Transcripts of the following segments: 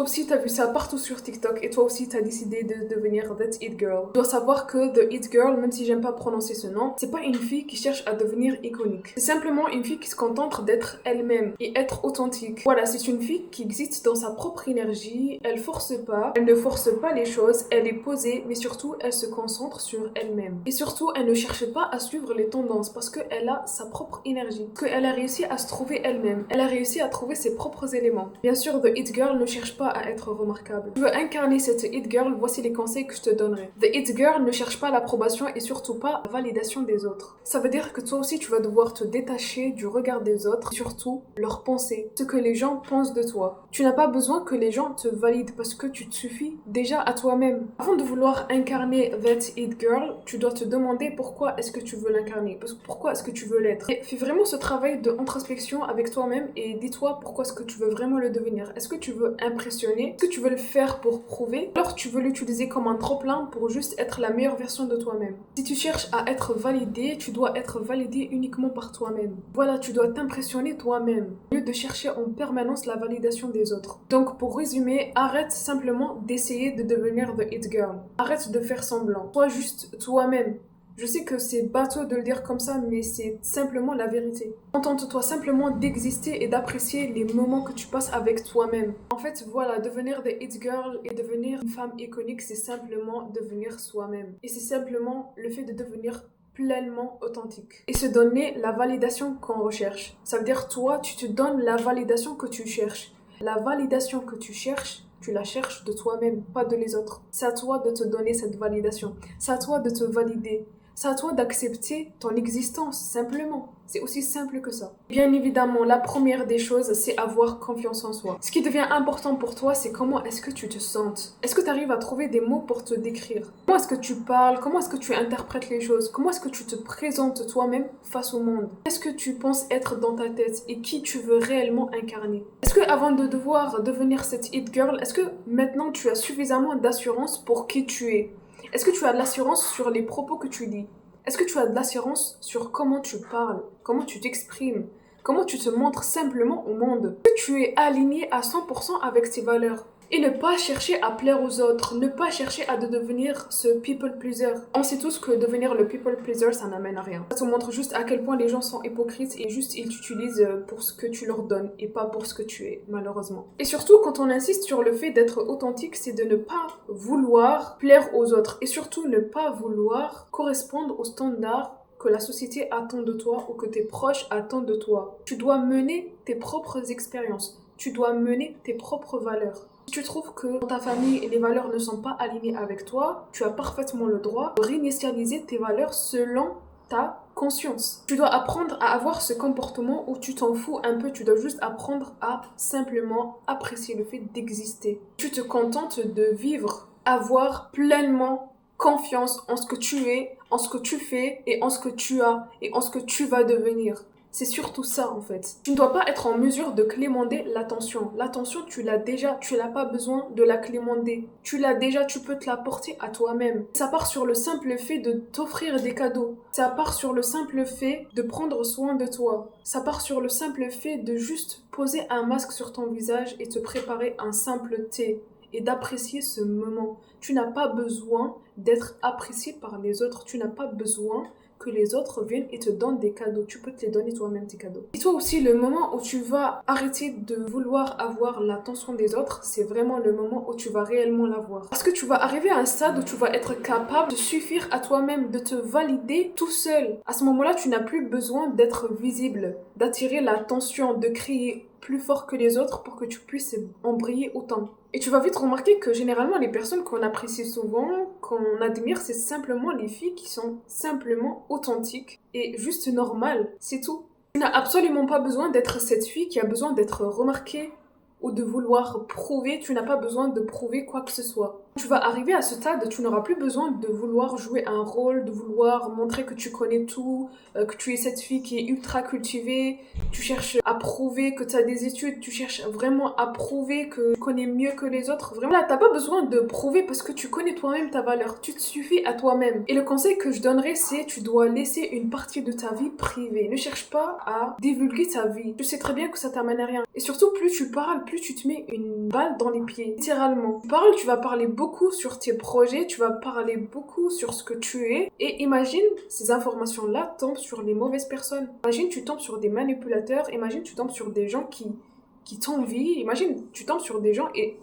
Toi aussi, t'as vu ça partout sur TikTok et toi aussi, t'as décidé de devenir That It Girl. Tu dois savoir que The It Girl, même si j'aime pas prononcer ce nom, c'est pas une fille qui cherche à devenir iconique. C'est simplement une fille qui se contente d'être elle-même et être authentique. Voilà, c'est une fille qui existe dans sa propre énergie, elle force pas, elle ne force pas les choses, elle est posée, mais surtout, elle se concentre sur elle-même. Et surtout, elle ne cherche pas à suivre les tendances parce qu'elle a sa propre énergie, parce qu'elle a réussi à se trouver elle-même, elle a réussi à trouver ses propres éléments. Bien sûr, The It Girl ne cherche pas à être remarquable. Tu veux incarner cette It Girl, voici les conseils que je te donnerai. The It Girl ne cherche pas l'approbation et surtout pas la validation des autres. Ça veut dire que toi aussi tu vas devoir te détacher du regard des autres, et surtout leurs pensées, ce que les gens pensent de toi. Tu n'as pas besoin que les gens te valident parce que tu te suffis déjà à toi-même. Avant de vouloir incarner That It Girl, tu dois te demander pourquoi est-ce que tu veux l'incarner, pourquoi est-ce que tu veux l'être. Et fais vraiment ce travail de introspection avec toi-même et dis-toi pourquoi est-ce que tu veux vraiment le devenir. Est-ce que tu veux impressionner? Est-ce que tu veux le faire pour prouver? Alors tu veux l'utiliser comme un trop-plein pour juste être la meilleure version de toi-même. Si tu cherches à être validé, tu dois être validé uniquement par toi-même. Voilà, tu dois t'impressionner toi-même, au lieu de chercher en permanence la validation des autres. Donc pour résumer, arrête simplement d'essayer de devenir The It Girl. Arrête de faire semblant. Sois juste toi-même. Je sais que c'est bateau de le dire comme ça, mais c'est simplement la vérité. Contente-toi simplement d'exister et d'apprécier les moments que tu passes avec toi-même. En fait, voilà, devenir The It Girl et devenir une femme iconique, c'est simplement devenir soi-même. Et c'est simplement le fait de devenir pleinement authentique. Et se donner la validation qu'on recherche. Ça veut dire, toi, tu te donnes la validation que tu cherches. La validation que tu cherches, tu la cherches de toi-même, pas de les autres. C'est à toi de te donner cette validation. C'est à toi de te valider. C'est à toi d'accepter ton existence, simplement. C'est aussi simple que ça. Bien évidemment, la première des choses, c'est avoir confiance en soi. Ce qui devient important pour toi, c'est comment est-ce que tu te sens. Est-ce que tu arrives à trouver des mots pour te décrire? Comment est-ce que tu parles? Comment est-ce que tu interprètes les choses? Comment est-ce que tu te présentes toi-même face au monde? Qu'est-ce que tu penses être dans ta tête et qui tu veux réellement incarner? Est-ce que avant de devoir devenir cette It Girl, est-ce que maintenant tu as suffisamment d'assurance pour qui tu es? Est-ce que tu as de l'assurance sur les propos que tu dis? Est-ce que tu as de l'assurance sur comment tu parles, comment tu t'exprimes, comment tu te montres simplement au monde? Est-ce que tu es aligné à 100% avec tes valeurs? Et ne pas chercher à plaire aux autres, ne pas chercher à devenir ce people pleaser. On sait tous que devenir le people pleaser, ça n'amène à rien. Ça te montre juste à quel point les gens sont hypocrites et juste ils t'utilisent pour ce que tu leur donnes et pas pour ce que tu es, malheureusement. Et surtout, quand on insiste sur le fait d'être authentique, c'est de ne pas vouloir plaire aux autres et surtout ne pas vouloir correspondre aux standards que la société attend de toi ou que tes proches attendent de toi. Tu dois mener tes propres expériences. Tu dois mener tes propres valeurs. Si tu trouves que dans ta famille les valeurs ne sont pas alignées avec toi, tu as parfaitement le droit de réinitialiser tes valeurs selon ta conscience. Tu dois apprendre à avoir ce comportement où tu t'en fous un peu, tu dois juste apprendre à simplement apprécier le fait d'exister. Tu te contentes de vivre, avoir pleinement confiance en ce que tu es, en ce que tu fais et en ce que tu as et en ce que tu vas devenir. C'est surtout ça en fait. Tu ne dois pas être en mesure de clémenter l'attention. L'attention, tu l'as déjà, tu n'as pas besoin de la clémenter. Tu l'as déjà, tu peux te l'apporter à toi-même. Ça part sur le simple fait de t'offrir des cadeaux. Ça part sur le simple fait de prendre soin de toi. Ça part sur le simple fait de juste poser un masque sur ton visage et te préparer un simple thé et d'apprécier ce moment. Tu n'as pas besoin d'être apprécié par les autres. Tu n'as pas besoin que les autres viennent et te donnent des cadeaux. Tu peux te les donner toi-même, tes cadeaux. Et toi aussi, le moment où tu vas arrêter de vouloir avoir l'attention des autres, c'est vraiment le moment où tu vas réellement l'avoir. Parce que tu vas arriver à un stade où tu vas être capable de suffire à toi-même, de te valider tout seul. À ce moment-là, tu n'as plus besoin d'être visible, d'attirer l'attention, de crier plus fort que les autres pour que tu puisses en briller autant. Et tu vas vite remarquer que généralement les personnes qu'on apprécie souvent, qu'on admire, c'est simplement les filles qui sont simplement authentiques et juste normales, c'est tout. Tu n'as absolument pas besoin d'être cette fille qui a besoin d'être remarquée ou de vouloir prouver, tu n'as pas besoin de prouver quoi que ce soit. Tu vas arriver à ce stade, tu n'auras plus besoin de vouloir jouer un rôle, de vouloir montrer que tu connais tout, que tu es cette fille qui est ultra cultivée, tu cherches à prouver que tu as des études, tu cherches vraiment à prouver que tu connais mieux que les autres. Vraiment, là, t'as pas besoin de prouver parce que tu connais toi-même ta valeur, tu te suffis à toi-même. Et le conseil que je donnerais, c'est tu dois laisser une partie de ta vie privée. Ne cherche pas à divulguer ta vie. Tu sais très bien que ça t'amène à rien. Et surtout, plus tu parles, plus tu te mets une balle dans les pieds. Littéralement. Tu parles, tu vas parler beaucoup sur tes projets, tu vas parler beaucoup sur ce que tu es. Et imagine, ces informations-là tombent sur les mauvaises personnes. Imagine, tu tombes sur des manipulateurs. Imagine, tu tombes sur des gens qui t'envient. Imagine, tu tombes sur des gens et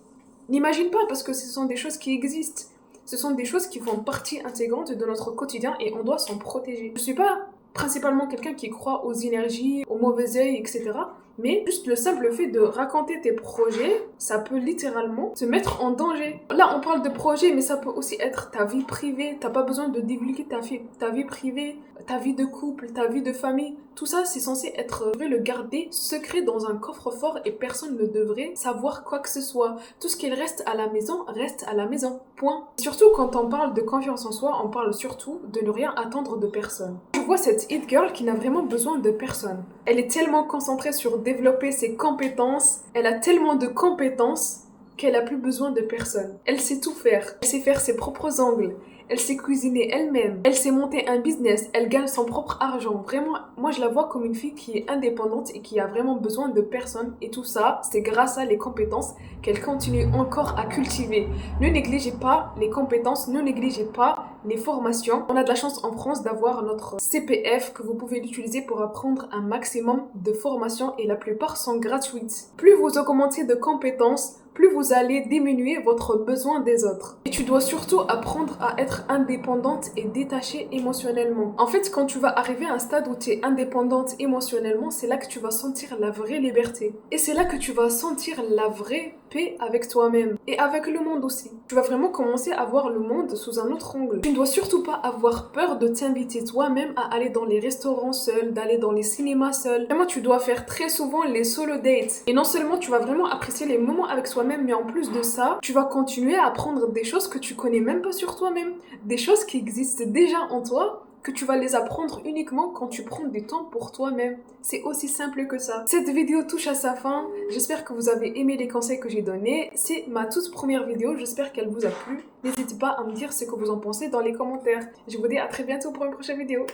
n'imagine pas parce que ce sont des choses qui existent. Ce sont des choses qui font partie intégrante de notre quotidien et on doit s'en protéger. Je suis pas principalement quelqu'un qui croit aux énergies, au mauvais œil, etc. Mais juste le simple fait de raconter tes projets, ça peut littéralement te mettre en danger. Là, on parle de projet, mais ça peut aussi être ta vie privée. T'as pas besoin de divulguer ta vie privée, ta vie de couple, ta vie de famille. Tout ça, c'est censé être, le garder secret dans un coffre-fort et personne ne devrait savoir quoi que ce soit. Tout ce qui reste à la maison, reste à la maison. Point. Surtout quand on parle de confiance en soi, on parle surtout de ne rien attendre de personne. Je vois cette hit girl qui n'a vraiment besoin de personne. Elle est tellement concentrée sur développer ses compétences, elle a tellement de compétences qu'elle a plus besoin de personne. Elle sait tout faire. Elle sait faire ses propres ongles. Elle sait cuisiner elle-même. Elle sait monter un business. Elle gagne son propre argent. Vraiment, moi je la vois comme une fille qui est indépendante et qui a vraiment besoin de personne. Et tout ça, c'est grâce à les compétences qu'elle continue encore à cultiver. Ne négligez pas les compétences, ne négligez pas les formations. On a de la chance en France d'avoir notre CPF que vous pouvez l'utiliser pour apprendre un maximum de formations et la plupart sont gratuites. Plus vous augmentez de compétences, plus vous allez diminuer votre besoin des autres. Et tu dois surtout apprendre à être indépendante et détachée émotionnellement. En fait, quand tu vas arriver à un stade où tu es indépendante émotionnellement, c'est là que tu vas sentir la vraie liberté. Et c'est là que tu vas sentir la vraie paix avec toi-même et avec le monde aussi. Tu vas vraiment commencer à voir le monde sous un autre angle. Tu ne dois surtout pas avoir peur de t'inviter toi-même à aller dans les restaurants seuls, d'aller dans les cinémas seuls. Vraiment, tu dois faire très souvent les solo dates. Et non seulement tu vas vraiment apprécier les moments avec soi-même, mais en plus de ça, tu vas continuer à apprendre des choses que tu connais même pas sur toi-même. Des choses qui existent déjà en toi, que tu vas les apprendre uniquement quand tu prends du temps pour toi-même. C'est aussi simple que ça. Cette vidéo touche à sa fin. J'espère que vous avez aimé les conseils que j'ai donnés. C'est ma toute première vidéo. J'espère qu'elle vous a plu. N'hésitez pas à me dire ce que vous en pensez dans les commentaires. Je vous dis à très bientôt pour une prochaine vidéo.